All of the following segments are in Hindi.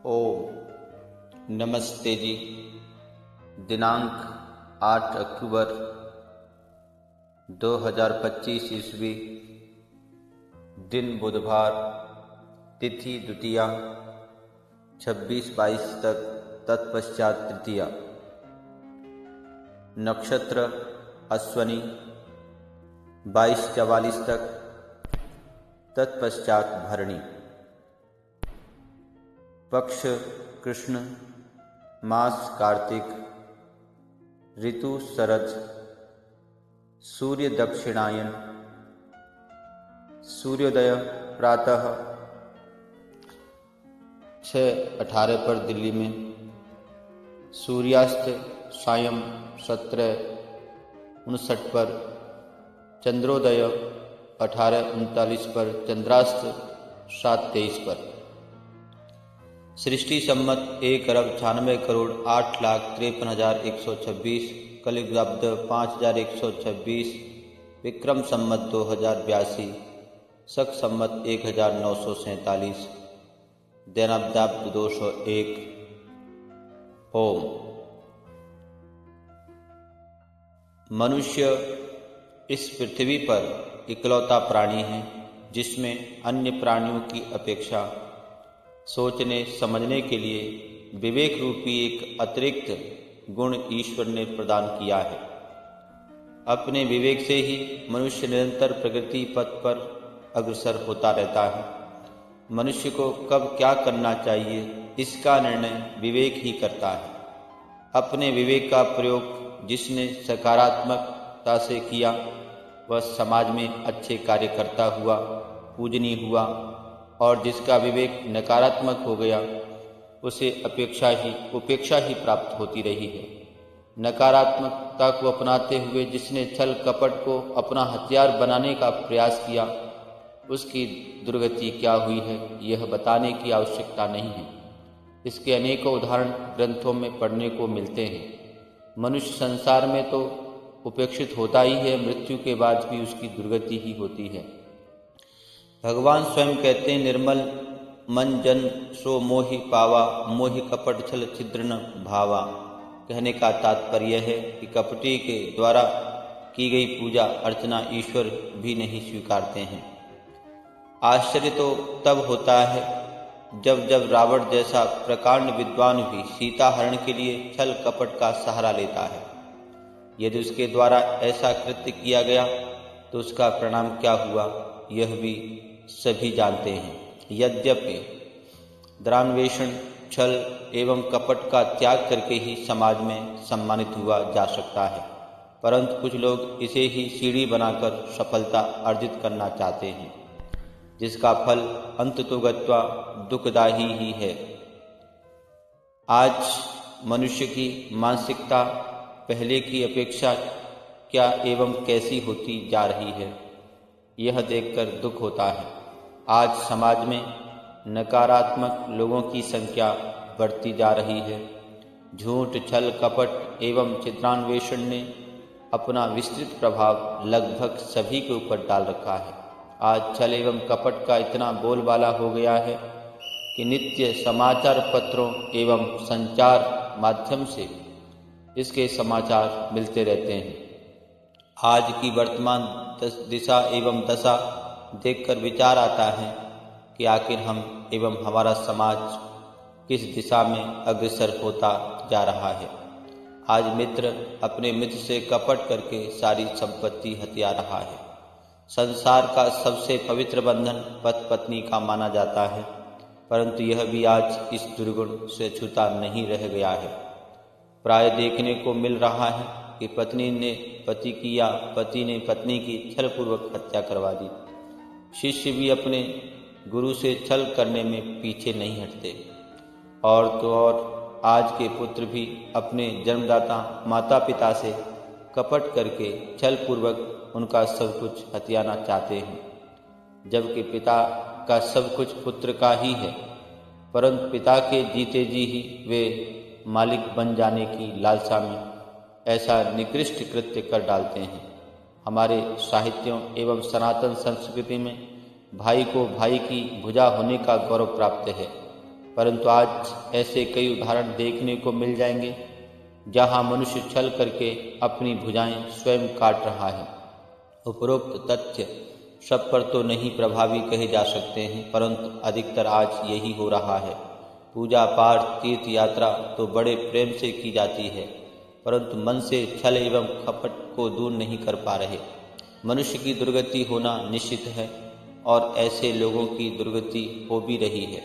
ओम नमस्ते जी। दिनांक 8 अक्टूबर 2025 ईस्वी, दिन बुधवार, तिथि द्वितीया, 26-22 तक, तत्पश्चात तृतीया, नक्षत्र अश्वनी, 22-44 तक, तत्पश्चात भरणी, पक्ष कृष्ण, मास कार्तिक, ऋतु शरद, सूर्य दक्षिणायन, सूर्योदय प्रातः 6:18 पर दिल्ली में, सूर्यास्त सायं 17:59 पर, चंद्रोदय 18:39 पर, चंद्रास्त 7:23 पर। सृष्टि सम्मत 1,96,08,53,126, कलियुगाब्द 5,126, विक्रम सम्मत 2082, शक सम्मत 1947, दैनाब्दाब्द 201। ओम। मनुष्य इस पृथ्वी पर इकलौता प्राणी है जिसमें अन्य प्राणियों की अपेक्षा सोचने समझने के लिए विवेक रूपी एक अतिरिक्त गुण ईश्वर ने प्रदान किया है। अपने विवेक से ही मनुष्य निरंतर प्रगति पथ पर अग्रसर होता रहता है। मनुष्य को कब क्या करना चाहिए इसका निर्णय विवेक ही करता है। अपने विवेक का प्रयोग जिसने सकारात्मकता से किया वह समाज में अच्छे कार्य करता हुआ पूजनीय हुआ, और जिसका विवेक नकारात्मक हो गया उसे उपेक्षा ही प्राप्त होती रही है। नकारात्मकता को अपनाते हुए जिसने छल कपट को अपना हथियार बनाने का प्रयास किया उसकी दुर्गति क्या हुई है यह बताने की आवश्यकता नहीं है। इसके अनेकों उदाहरण ग्रंथों में पढ़ने को मिलते हैं। मनुष्य संसार में तो उपेक्षित होता ही है, मृत्यु के बाद भी उसकी दुर्गति ही होती है। भगवान स्वयं कहते हैं, निर्मल मन जन सो मोहि पावा, मोहि कपट छल छिद्र न भावा। कहने का तात्पर्य है कि कपटी के द्वारा की गई पूजा अर्चना ईश्वर भी नहीं स्वीकारते हैं। आश्चर्य तो तब होता है जब जब रावण जैसा प्रकांड विद्वान भी सीता हरण के लिए छल कपट का सहारा लेता है। यदि उसके द्वारा ऐसा कृत्य किया गया तो उसका परिणाम क्या हुआ यह भी सभी जानते हैं। यद्यपि द्रान्वेषण, छल एवं कपट का त्याग करके ही समाज में सम्मानित हुआ जा सकता है, परंतु कुछ लोग इसे ही सीढ़ी बनाकर सफलता अर्जित करना चाहते हैं, जिसका फल अंततोगत्वा दुखदायी ही है। आज मनुष्य की मानसिकता पहले की अपेक्षा क्या एवं कैसी होती जा रही है यह देखकर दुख होता है। आज समाज में नकारात्मक लोगों की संख्या बढ़ती जा रही है। झूठ, छल कपट एवं चित्रान्वेषण ने अपना विस्तृत प्रभाव लगभग सभी के ऊपर डाल रखा है। आज छल एवं कपट का इतना बोलबाला हो गया है कि नित्य समाचार पत्रों एवं संचार माध्यम से इसके समाचार मिलते रहते हैं। आज की वर्तमान दिशा एवं दशा देखकर विचार आता है कि आखिर हम एवं हमारा समाज किस दिशा में अग्रसर होता जा रहा है। आज मित्र अपने मित्र से कपट करके सारी संपत्ति हथिया रहा है। संसार का सबसे पवित्र बंधन पति पत्नी का माना जाता है, परंतु यह भी आज इस दुर्गुण से छूता नहीं रह गया है। प्राय देखने को मिल रहा है कि पत्नी ने पति की या पति ने पत्नी की छलपूर्वक हत्या करवा दी। शिष्य भी अपने गुरु से छल करने में पीछे नहीं हटते, और तो और आज के पुत्र भी अपने जन्मदाता माता पिता से कपट करके छलपूर्वक उनका सब कुछ हथियाना चाहते हैं, जबकि पिता का सब कुछ पुत्र का ही है, परंतु पिता के जीते जी ही वे मालिक बन जाने की लालसा में ऐसा निकृष्ट कृत्य कर डालते हैं। हमारे साहित्यों एवं सनातन संस्कृति में भाई को भाई की भुजा होने का गौरव प्राप्त है, परंतु आज ऐसे कई उदाहरण देखने को मिल जाएंगे जहां मनुष्य छल करके अपनी भुजाएं स्वयं काट रहा है। उपरोक्त तथ्य सब पर तो नहीं प्रभावी कहे जा सकते हैं, परंतु अधिकतर आज यही हो रहा है। पूजा पाठ तीर्थ यात्रा तो बड़े प्रेम से की जाती है, परंतु मन से छल एवं कपट को दूर नहीं कर पा रहे। मनुष्य की दुर्गति होना निश्चित है और ऐसे लोगों की दुर्गति हो भी रही है।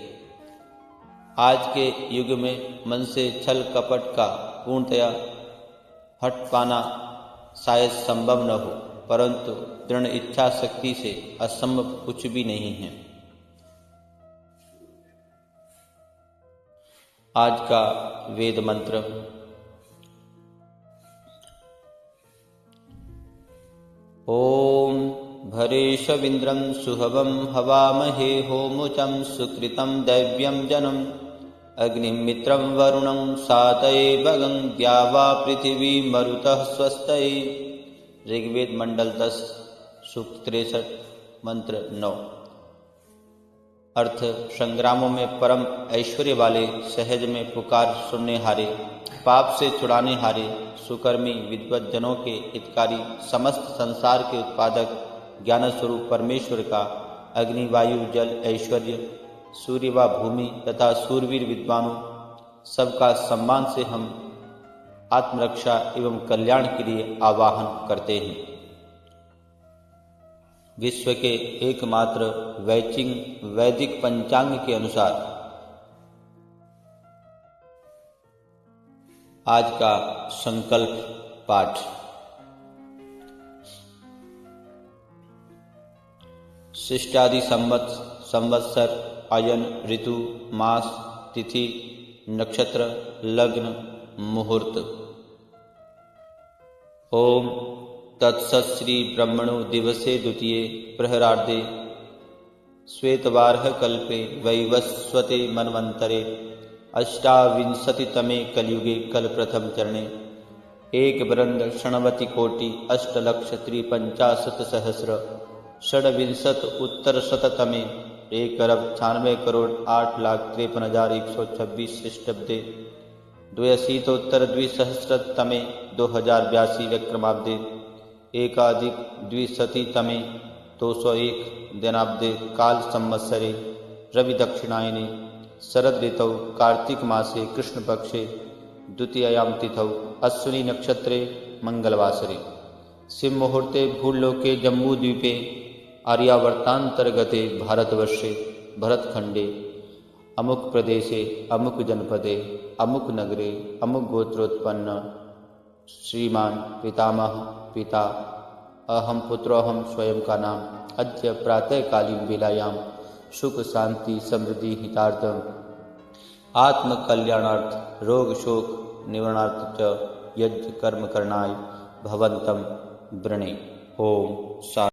आज के युग में मन से छल कपट का पूर्णतया हट पाना शायद संभव न हो, परंतु दृढ़ इच्छा शक्ति से असंभव कुछ भी नहीं है। आज का वेद मंत्र। ओम भरेशविंद्रं सुहवं हवामहे होमुचं सुकृतं दैव्यं जनम् अग्निं मित्रं वरुणं सातये भगं द्यावा पृथिवी मरुतः स्वस्तये। ऋग्वेद मंडल 10 सूक्त 63 मंत्र 9। अर्थ: संग्रामों में परम ऐश्वर्य वाले, सहज में पुकार सुनने हारे, पाप से छुड़ाने हारे, सुकर्मी विद्वत जनों के हितकारी, समस्त संसार के उत्पादक ज्ञान स्वरूप परमेश्वर का अग्नि वायु जल ऐश्वर्य, सूर्य व भूमि तथा सूरवीर विद्वानों सबका सम्मान से हम आत्मरक्षा एवं कल्याण के लिए आवाहन करते हैं। विश्व के एकमात्र वैदिक पंचांग के अनुसार आज का संकल्प पाठ। शिष्टादि संवत्सर, अयन, ऋतु, मास, तिथि, नक्षत्र, लग्न, मुहूर्त। ओम तत्सत् श्री ब्रह्मणो दिवसे द्वितीये प्रहरार्धे श्वेतवार्ह कल्पे वैवस्वते मन्वन्तरे अष्टाविंशतितमे कलियुगे कल्पप्रथम चरणे एक वृंद षण्वति कोटि अष्टलक्ष त्रिपंचाशत सहस्र षड्विंशत उत्तर शततमे 1,98,08,53,126 ख्रीष्टाब्दे 82 द्विसहस्रतमे 2082 विक्रमाब्दे एकाधिक द्विशतितमे 201 दिनाब्दे काल संवत्सरे रवि दक्षिणायने शरद ऋतौ कार्तिक मासे कृष्णपक्षे द्वितीयायां तिथौ अश्विनी नक्षत्रे मंगलवासरे सिंह मुहूर्ते भूलोके जम्बूद्वीपे आर्यावर्तांतर्गते भारतवर्षे भरतखंडे अमुक प्रदेशे अमुक जनपदे अमुक नगरे अमुक गोत्रोत्पन्न श्रीमान पितामह पिता अहम पुत्रोहम स्वयं का नाम अद्य प्रातःकालीन वेलायां सुख शांति समृद्धि हितार्थम आत्म कल्याणार्थ रोग शोक निवारणार्थ च यज्ञ कर्म करणाय भवन्तं वृणे। ओम शांति।